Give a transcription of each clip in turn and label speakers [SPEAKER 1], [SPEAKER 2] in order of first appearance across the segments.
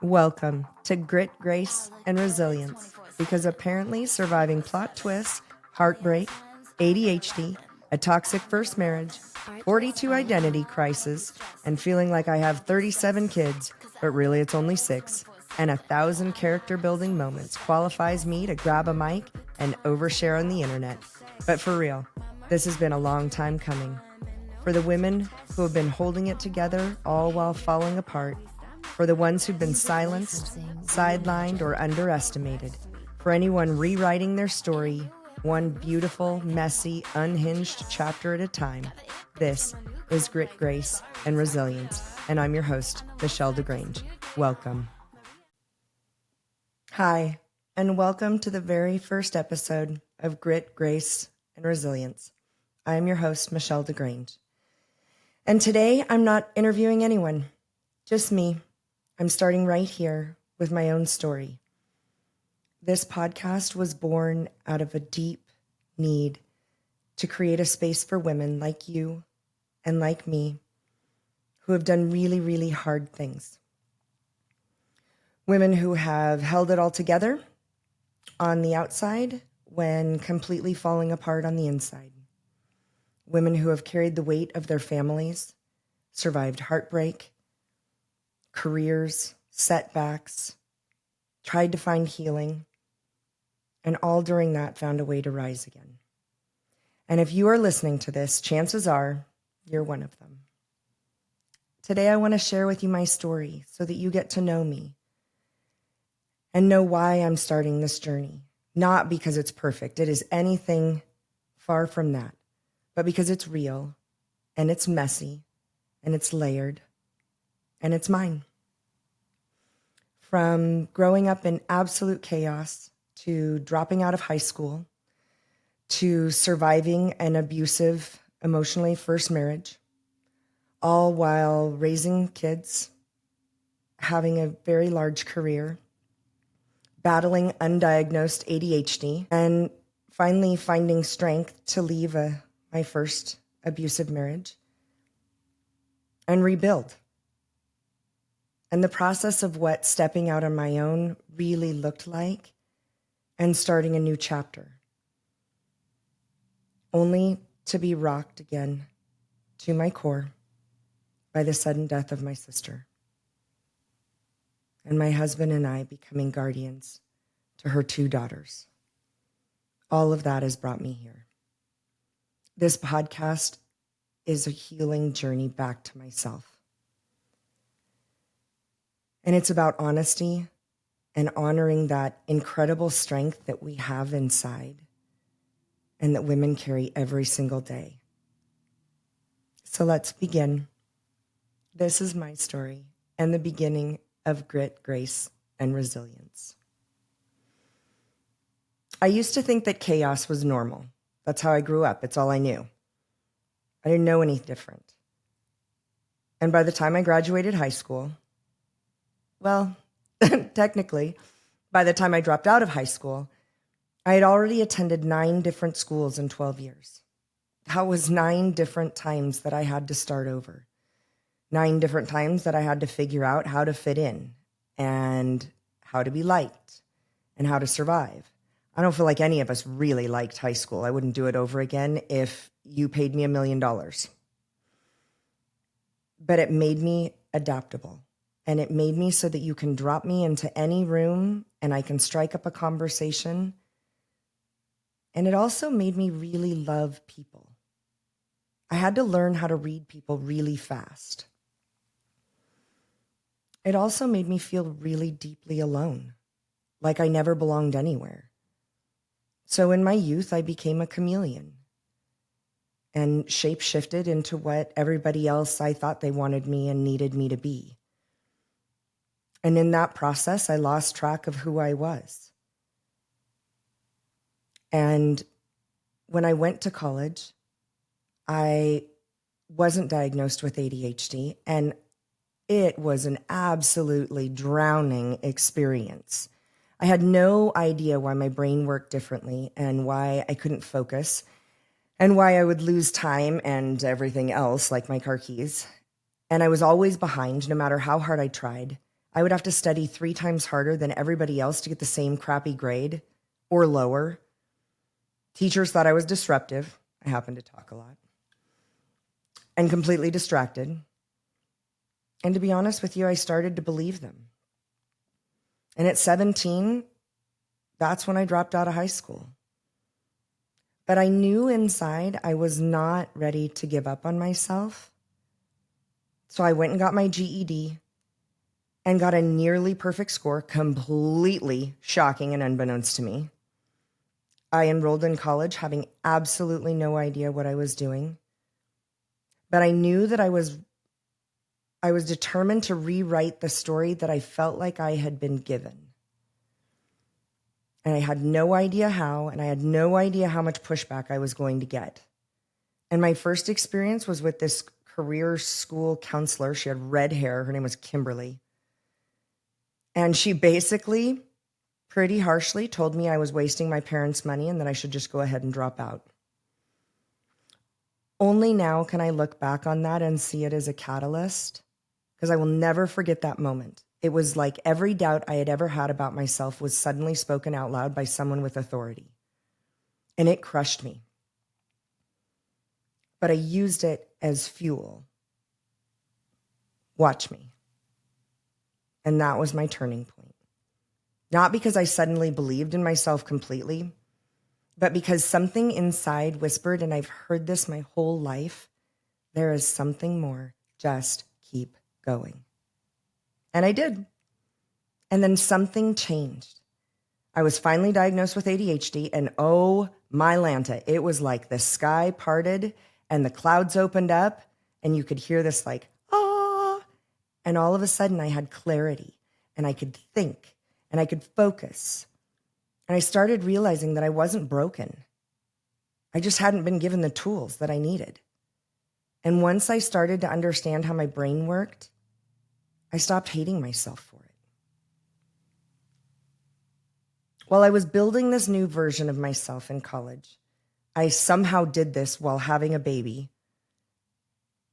[SPEAKER 1] Welcome to Grit, Grace, and Resilience, because apparently surviving plot twists, heartbreak, ADHD, a toxic first marriage, 42 identity crisis, and feeling like I have 37 kids, but really it's only 6, and 1,000 character building moments qualifies me to grab a mic and overshare on the internet. But for real, this has been a long time coming. For the women who have been holding it together all while falling apart, for the ones who've been silenced, sidelined, or underestimated, for anyone rewriting their story, one beautiful, messy, unhinged chapter at a time, this is Grit, Grace, and Resilience, and I'm your host, Michelle DeGrange. Welcome. Hi, and welcome to the very first episode of Grit, Grace, and Resilience. I am your host, Michelle DeGrange. And today, I'm not interviewing anyone, just me. I'm starting right here with my own story. This podcast was born out of a deep need to create a space for women like you and like me who have done really, really hard things. Women who have held it all together on the outside when completely falling apart on the inside. Women who have carried the weight of their families, survived heartbreak, careers, setbacks, tried to find healing, and all during that found a way to rise again. And if you are listening to this, chances are you're one of them. Today, I want to share with you my story so that you get to know me and know why I'm starting this journey. Not because it's perfect. It is anything far from that, but because it's real and it's messy and it's layered and it's mine. From growing up in absolute chaos to dropping out of high school to surviving an abusive, emotionally first marriage, all while raising kids, having a very large career, battling undiagnosed ADHD, and finally finding strength to leave my first abusive marriage and rebuild. And the process of what stepping out on my own really looked like and starting a new chapter, only to be rocked again to my core by the sudden death of my sister, and my husband and I becoming guardians to her 2 daughters. All of that has brought me here. This podcast is a healing journey back to myself. And it's about honesty and honoring that incredible strength that we have inside and that women carry every single day. So let's begin. This is my story and the beginning of Grit, Grace, and Resilience. I used to think that chaos was normal. That's how I grew up. It's all I knew. I didn't know any different. And by the time I graduated high school, well, technically, by the time I dropped out of high school, I had already attended 9 different schools in 12 years. That was 9 different times that I had to start over. 9 different times that I had to figure out how to fit in and how to be liked and how to survive. I don't feel like any of us really liked high school. I wouldn't do it over again if you paid me $1 million. But it made me adaptable. And it made me so that you can drop me into any room and I can strike up a conversation. And it also made me really love people. I had to learn how to read people really fast. It also made me feel really deeply alone, like I never belonged anywhere. So in my youth, I became a chameleon and shape-shifted into what everybody else I thought they wanted me and needed me to be. And in that process, I lost track of who I was. And when I went to college, I wasn't diagnosed with ADHD, and it was an absolutely drowning experience. I had no idea why my brain worked differently and why I couldn't focus and why I would lose time and everything else, like my car keys. And I was always behind, no matter how hard I tried. I would have to study 3 times harder than everybody else to get the same crappy grade or lower. Teachers thought I was disruptive. I happen to talk a lot. And completely distracted. And to be honest with you, I started to believe them. And at 17, that's when I dropped out of high school. But I knew inside I was not ready to give up on myself. So I went and got my GED and got a nearly perfect score, completely shocking and unbeknownst to me. I enrolled in college having absolutely no idea what I was doing. But I knew that I was determined to rewrite the story that I felt like I had been given. And I had no idea how, and I had no idea how much pushback I was going to get. And my first experience was with this career school counselor. She had red hair. Her name was Kimberly. And she basically, pretty harshly, told me I was wasting my parents' money and that I should just go ahead and drop out. Only now can I look back on that and see it as a catalyst, because I will never forget that moment. It was like every doubt I had ever had about myself was suddenly spoken out loud by someone with authority. And it crushed me. But I used it as fuel. Watch me. And that was my turning point. Not because I suddenly believed in myself completely, but because something inside whispered, and I've heard this my whole life, there is something more. Just keep going. And I did. And then something changed. I was finally diagnosed with ADHD, and oh my Lanta, it was like the sky parted and the clouds opened up, and you could hear this like, ah, and all of a sudden I had clarity, and I could think, and I could focus. And I started realizing that I wasn't broken. I just hadn't been given the tools that I needed. And once I started to understand how my brain worked, I stopped hating myself for it. While I was building this new version of myself in college, I somehow did this while having a baby.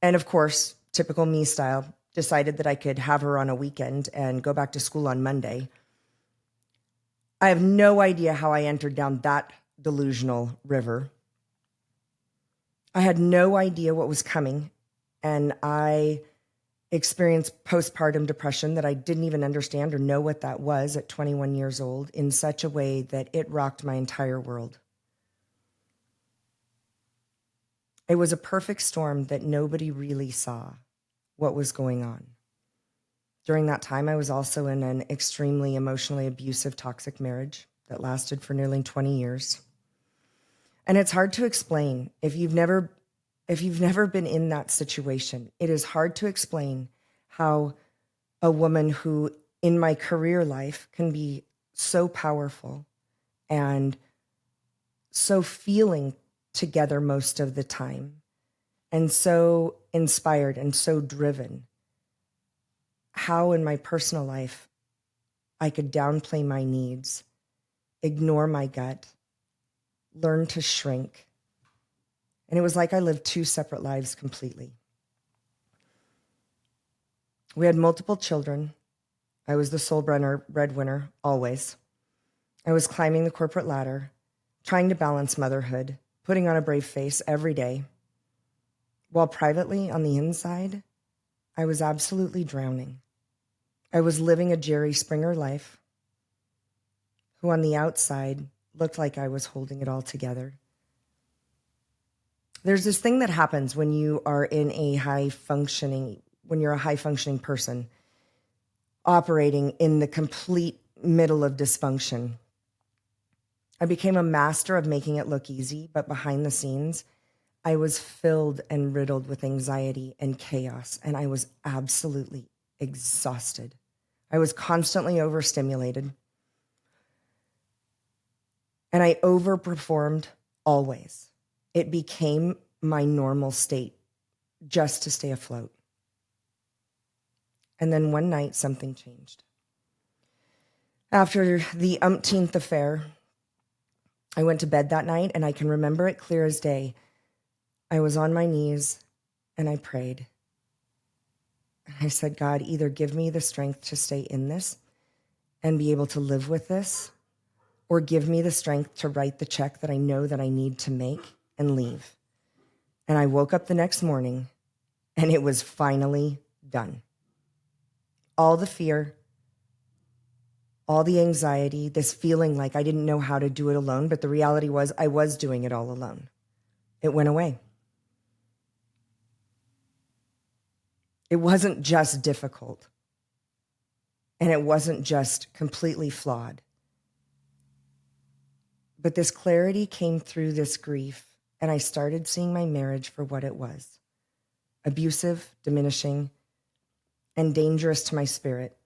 [SPEAKER 1] And of course, typical me style, decided that I could have her on a weekend and go back to school on Monday. I have no idea how I entered down that delusional river. I had no idea what was coming, and I experienced postpartum depression that I didn't even understand or know what that was at 21 years old in such a way that it rocked my entire world. It was a perfect storm that nobody really saw what was going on. During that time, I was also in an extremely emotionally abusive, toxic marriage that lasted for nearly 20 years. And it's hard to explain if you've never been in that situation. It is hard to explain how a woman who in my career life can be so powerful and so feeling together most of the time and so inspired and so driven, how in my personal life I could downplay my needs, ignore my gut, learn to shrink. And it was like I lived 2 separate lives completely. We had multiple children. I was the sole breadwinner, always. I was climbing the corporate ladder, trying to balance motherhood, putting on a brave face every day. While privately, on the inside, I was absolutely drowning. I was living a Jerry Springer life, who on the outside looked like I was holding it all together. There's this thing that happens when you are in when you're a high-functioning person operating in the complete middle of dysfunction. I became a master of making it look easy, but behind the scenes, I was filled and riddled with anxiety and chaos, and I was absolutely exhausted. I was constantly overstimulated, and I overperformed always. It became my normal state just to stay afloat. And then one night, something changed. After the umpteenth affair, I went to bed that night, and I can remember it clear as day. I was on my knees, and I prayed. I said, God, either give me the strength to stay in this and be able to live with this, or give me the strength to write the check that I know that I need to make and leave. And I woke up the next morning and it was finally done. All the fear, all the anxiety, this feeling like I didn't know how to do it alone, but the reality was I was doing it all alone. It went away. It wasn't just difficult, and it wasn't just completely flawed. But this clarity came through this grief, and I started seeing my marriage for what it was: abusive, diminishing, and dangerous to my spirit.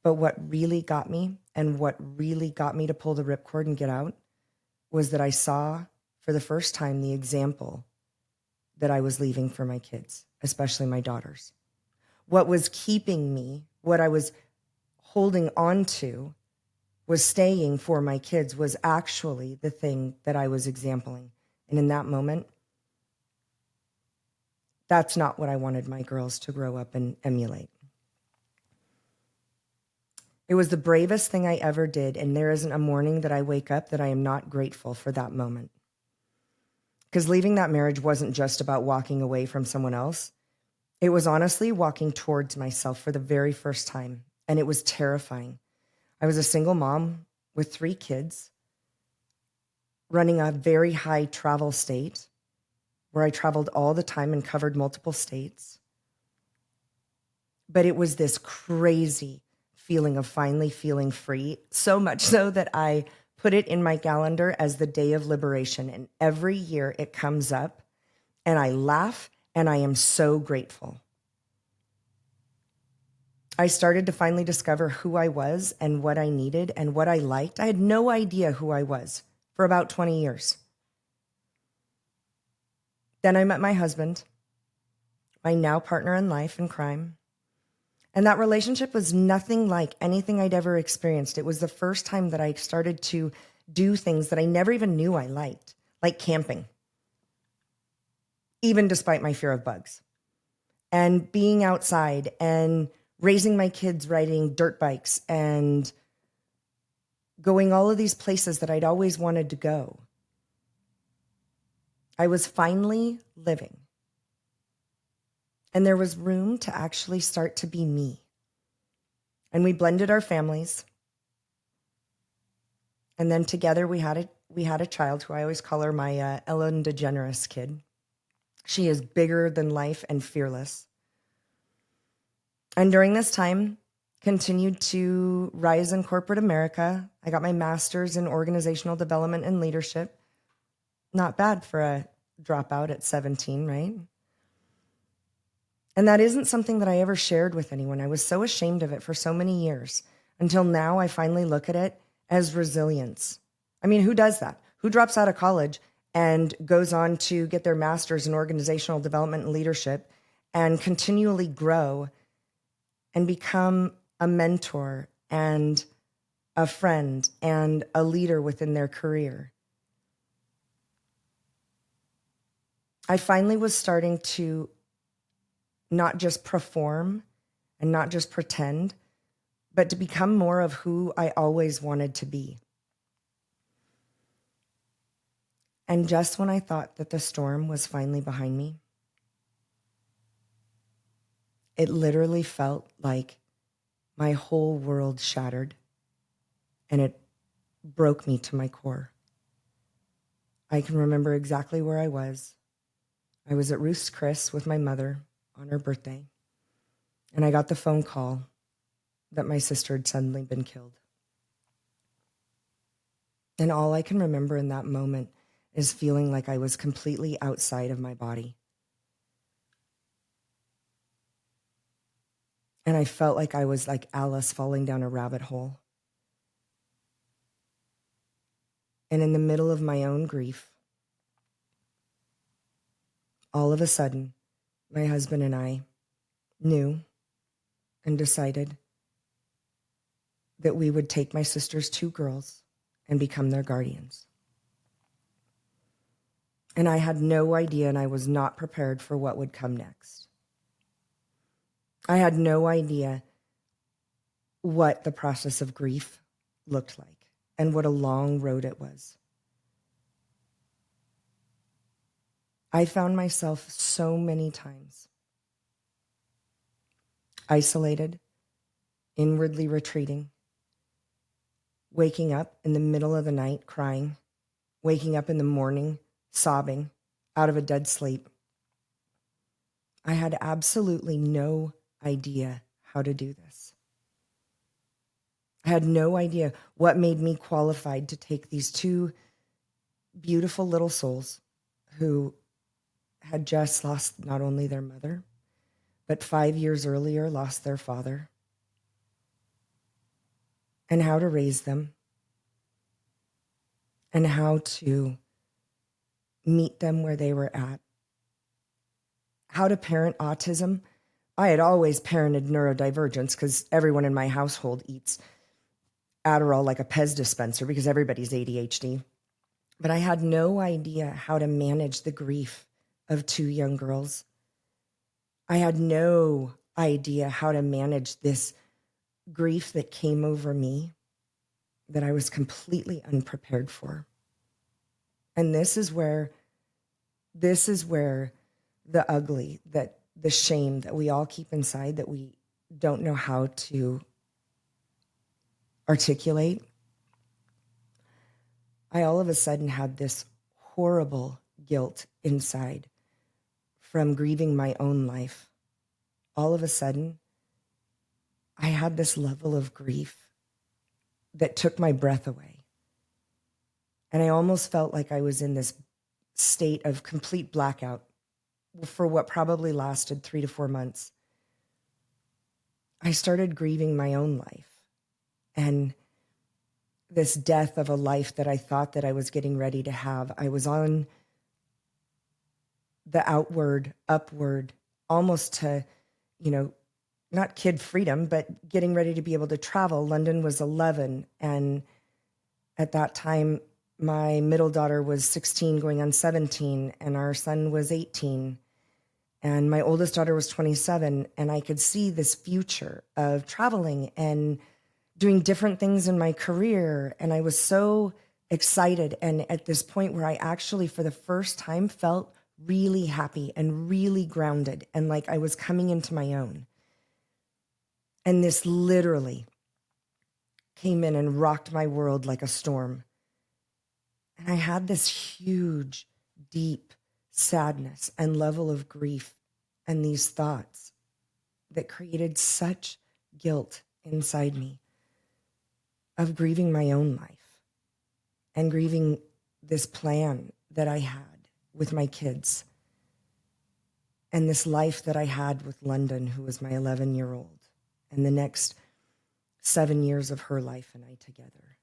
[SPEAKER 1] But what really got me, and what really got me to pull the ripcord and get out, was that I saw for the first time the example that I was leaving for my kids, especially my daughters. What was keeping me, what I was holding on to, was staying for my kids, was actually the thing that I was exempling. And in that moment, that's not what I wanted my girls to grow up and emulate. It was the bravest thing I ever did, and there isn't a morning that I wake up that I am not grateful for that moment. Because leaving that marriage wasn't just about walking away from someone else. It was honestly walking towards myself for the very first time, and it was terrifying. I was a single mom with 3 kids, running a very high travel state where I traveled all the time and covered multiple states. But it was this crazy feeling of finally feeling free, so much so that I put it in my calendar as the day of liberation. And every year it comes up and I laugh and I am so grateful. I started to finally discover who I was and what I needed and what I liked. I had no idea who I was for about 20 years. Then I met my husband, my now partner in life and crime. And that relationship was nothing like anything I'd ever experienced. It was the first time that I started to do things that I never even knew I liked, like camping, even despite my fear of bugs, and being outside and raising my kids riding dirt bikes and going all of these places that I'd always wanted to go. I was finally living. And there was room to actually start to be me. And we blended our families. And then together we had a child who I always call her my Ellen DeGeneres kid. She is bigger than life and fearless. And during this time, continued to rise in corporate America. I got my master's in organizational development and leadership. Not bad for a dropout at 17, right? And that isn't something that I ever shared with anyone. I was so ashamed of it for so many years until now I finally look at it as resilience. I mean, who does that? Who drops out of college and goes on to get their master's in organizational development and leadership and continually grow and become a mentor and a friend and a leader within their career? I finally was starting to not just perform and not just pretend, but to become more of who I always wanted to be. And just when I thought that the storm was finally behind me, it literally felt like my whole world shattered and it broke me to my core. I can remember exactly where I was. I was at Ruth's Chris with my mother on her birthday, and I got the phone call that my sister had suddenly been killed. And all I can remember in that moment is feeling like I was completely outside of my body. And I felt like I was like Alice falling down a rabbit hole. And in the middle of my own grief, all of a sudden, my husband and I knew and decided that we would take my sister's 2 girls and become their guardians. And I had no idea, and I was not prepared for what would come next. I had no idea what the process of grief looked like and what a long road it was. I found myself so many times isolated, inwardly retreating, waking up in the middle of the night crying, waking up in the morning sobbing out of a dead sleep. I had absolutely no idea how to do this. I had no idea what made me qualified to take these two beautiful little souls who had just lost not only their mother, but 5 years earlier lost their father, and how to raise them and how to meet them where they were at, how to parent autism. I had always parented neurodivergence because everyone in my household eats Adderall like a Pez dispenser because everybody's ADHD. But I had no idea how to manage the grief of two young girls. I had no idea how to manage this grief that came over me that I was completely unprepared for. And this is where the ugly, that the shame that we all keep inside that we don't know how to articulate. I all of a sudden had this horrible guilt inside from grieving my own life. All of a sudden, I had this level of grief that took my breath away. And I almost felt like I was in this state of complete blackout for what probably lasted 3 to 4 months. I started grieving my own life and this death of a life that I thought that I was getting ready to have. I was on the outward, upward, almost to, not kid freedom, but getting ready to be able to travel. London was 11. And at that time, my middle daughter was 16 going on 17, and our son was 18. And my oldest daughter was 27. And I could see this future of traveling and doing different things in my career. And I was so excited. And at this point where I actually, for the first time, felt really happy and really grounded and like I was coming into my own. And this literally came in and rocked my world like a storm. And I had this huge, deep sadness and level of grief and these thoughts that created such guilt inside me of grieving my own life and grieving this plan that I had with my kids and this life that I had with London, who was my 11-year-old, and the next 7 years of her life and I together.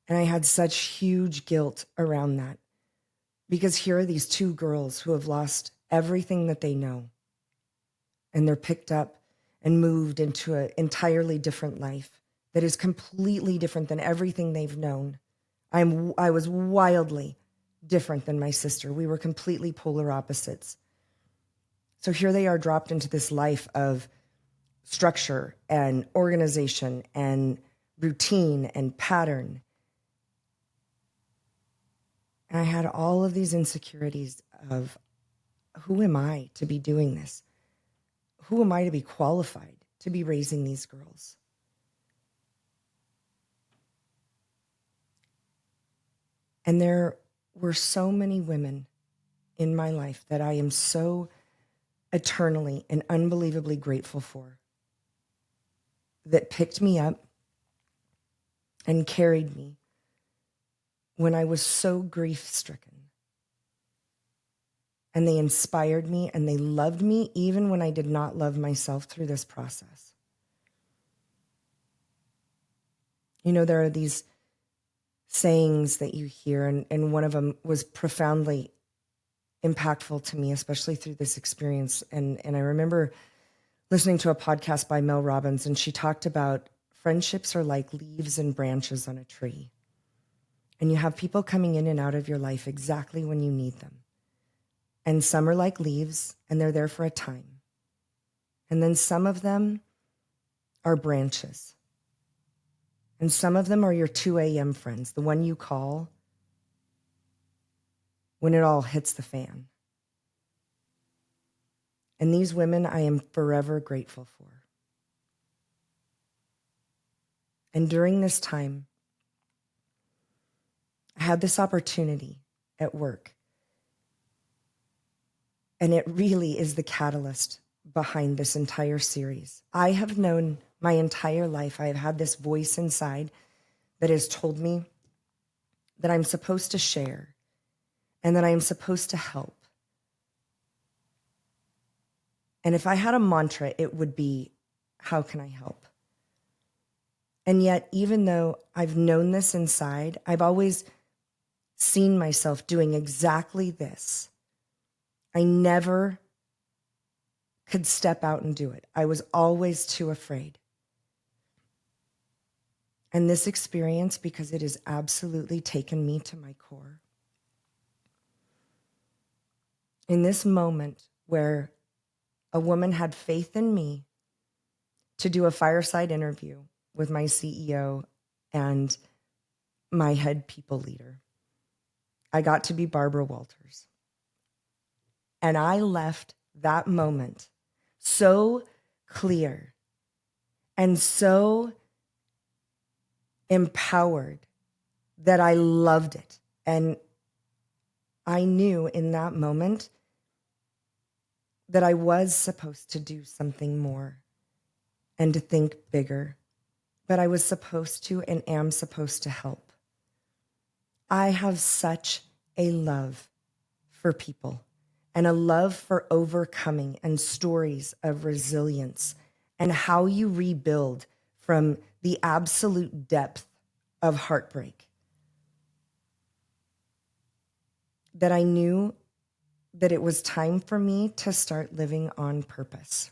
[SPEAKER 1] And I had such huge guilt around that because here are these two girls who have lost everything that they know, and they're picked up and moved into an entirely different life that is completely different than everything they've known. I was wildly different than my sister. We were completely polar opposites. So here they are dropped into this life of structure and organization and routine and pattern. And I had all of these insecurities of, who am I to be doing this? Who am I to be qualified to be raising these girls? And there were so many women in my life that I am so eternally and unbelievably grateful for, that picked me up and carried me when I was so grief-stricken. And they inspired me and they loved me even when I did not love myself through this process. There are these sayings that you hear, and one of them was profoundly impactful to me, especially through this experience. And I remember listening to a podcast by Mel Robbins, and she talked about friendships are like leaves and branches on a tree. And you have people coming in and out of your life exactly when you need them. And some are like leaves, and they're there for a time. And then some of them are branches. And some of them are your 2 a.m. friends, the one you call when it all hits the fan. And these women I am forever grateful for. And during this time, I had this opportunity at work. And it really is the catalyst behind this entire series. I have known my entire life, I have had this voice inside that has told me that I'm supposed to share and that I am supposed to help. And if I had a mantra, it would be, how can I help? And yet, even though I've known this inside, I've always seen myself doing exactly this. I never could step out and do it. I was always too afraid. And this experience, because it has absolutely taken me to my core, in this moment where a woman had faith in me to do a fireside interview with my CEO and my head people leader, I got to be Barbara Walters. And I left that moment so clear and so empowered that I loved it. And I knew in that moment that I was supposed to do something more and to think bigger, but I was supposed to and am supposed to help. I have such a love for people and a love for overcoming and stories of resilience and how you rebuild from the absolute depth of heartbreak, that I knew that it was time for me to start living on purpose.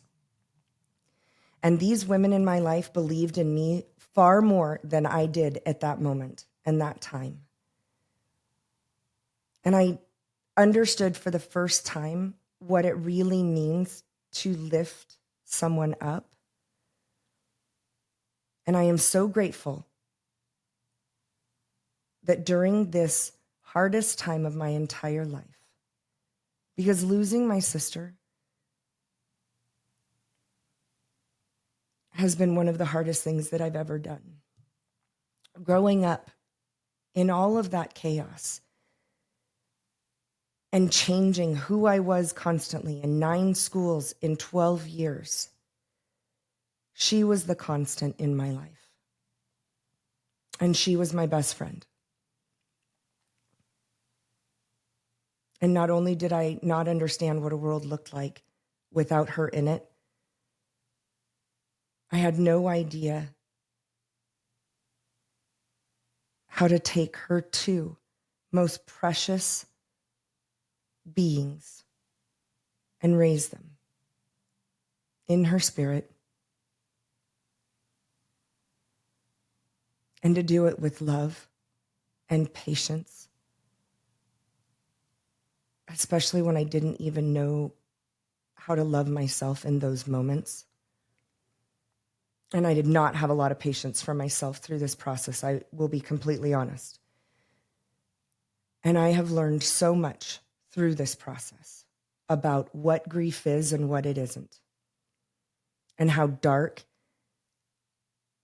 [SPEAKER 1] And these women in my life believed in me far more than I did at that moment and that time. And I understood for the first time what it really means to lift someone up. And I am so grateful that during this hardest time of my entire life, because losing my sister has been one of the hardest things that I've ever done. Growing up in all of that chaos and changing who I was constantly in 9 schools in 12 years, she was the constant in my life. And she was my best friend. And not only did I not understand what a world looked like without her in it, I had no idea how to take her 2 most precious beings and raise them in her spirit, and to do it with love and patience, especially when I didn't even know how to love myself in those moments. And I did not have a lot of patience for myself through this process, I will be completely honest. And I have learned so much through this process about what grief is and what it isn't, and how dark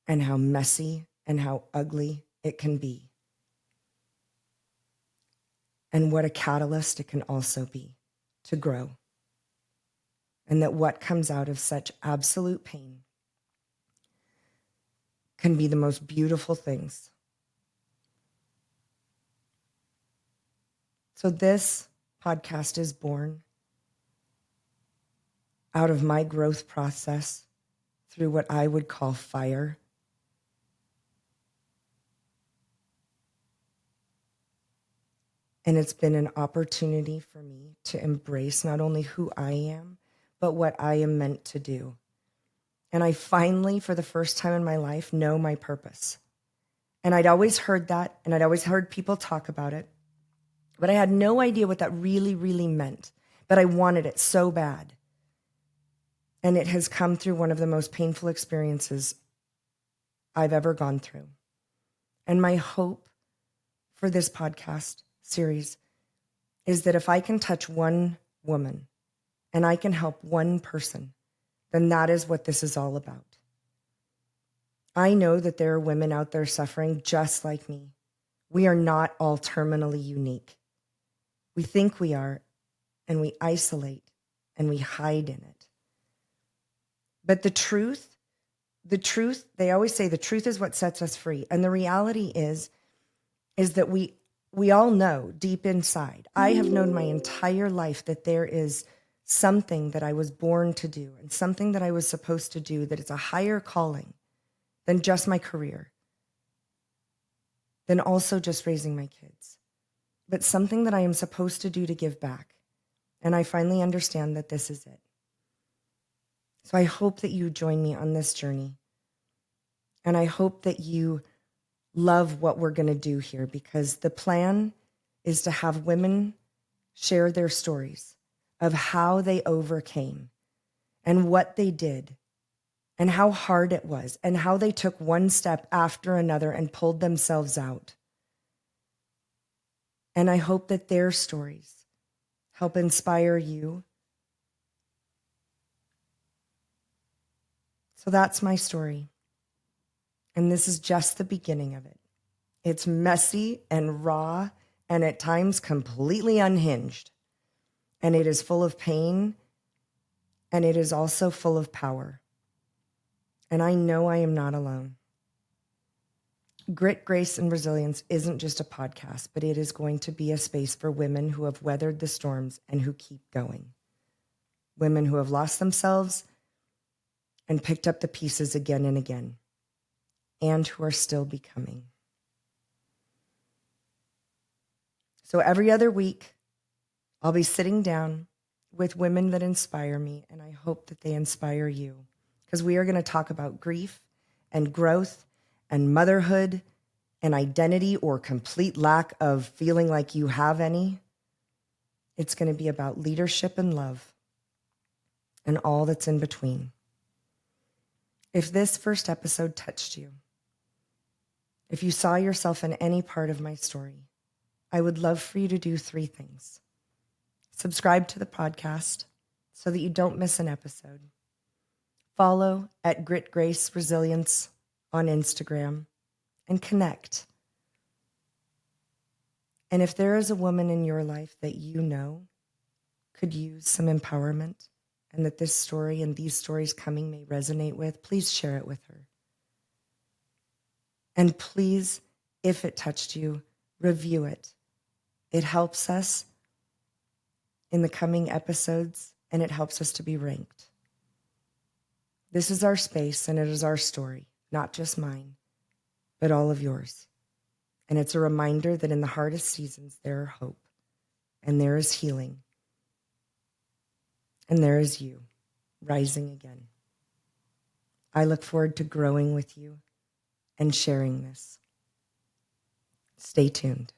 [SPEAKER 1] and how messy and how ugly it can be, and what a catalyst it can also be to grow. And that what comes out of such absolute pain can be the most beautiful things. So this podcast is born out of my growth process through what I would call fire. And it's been an opportunity for me to embrace not only who I am, but what I am meant to do. And I finally, for the first time in my life, know my purpose. And I'd always heard that, and I'd always heard people talk about it, but I had no idea what that really, really meant. But I wanted it so bad. And it has come through one of the most painful experiences I've ever gone through. And my hope for this podcast series is that if I can touch one woman and I can help one person, then that is what this is all about. I know that there are women out there suffering just like me. We are not all terminally unique. We think we are, and we isolate, and we hide in it. But the truth, they always say the truth is what sets us free. And the reality is that we all know deep inside, I have known my entire life that there is something that I was born to do and something that I was supposed to do, that it's a higher calling than just my career, than also just raising my kids, but something that I am supposed to do to give back. And I finally understand that this is it. So I hope that you join me on this journey. And I hope that you love what we're going to do here, because the plan is to have women share their stories of how they overcame and what they did and how hard it was and how they took one step after another and pulled themselves out. And I hope that their stories help inspire you. So that's my story. And this is just the beginning of it. It's messy and raw and at times completely unhinged. And it is full of pain, and it is also full of power. And I know I am not alone. Grit, Grace, and Resilience isn't just a podcast, but it is going to be a space for women who have weathered the storms and who keep going. Women who have lost themselves and picked up the pieces again and again, and who are still becoming. So every other week, I'll be sitting down with women that inspire me, and I hope that they inspire you, because we are going to talk about grief and growth and motherhood and identity, or complete lack of feeling like you have any. It's going to be about leadership and love and all that's in between. If this first episode touched you, if you saw yourself in any part of my story, I would love for you to do 3 things. Subscribe to the podcast so that you don't miss an episode. Follow at Grit, Grace, Resilience on Instagram and connect. And if there is a woman in your life that you know could use some empowerment, and that this story and these stories coming may resonate with, please share it with her. And please, if it touched you, review it. It helps us in the coming episodes, and it helps us to be ranked. This is our space, and it is our story, not just mine, but all of yours. And it's a reminder that in the hardest seasons, there are hope, and there is healing, and there is you rising again. I look forward to growing with you and sharing this. Stay tuned.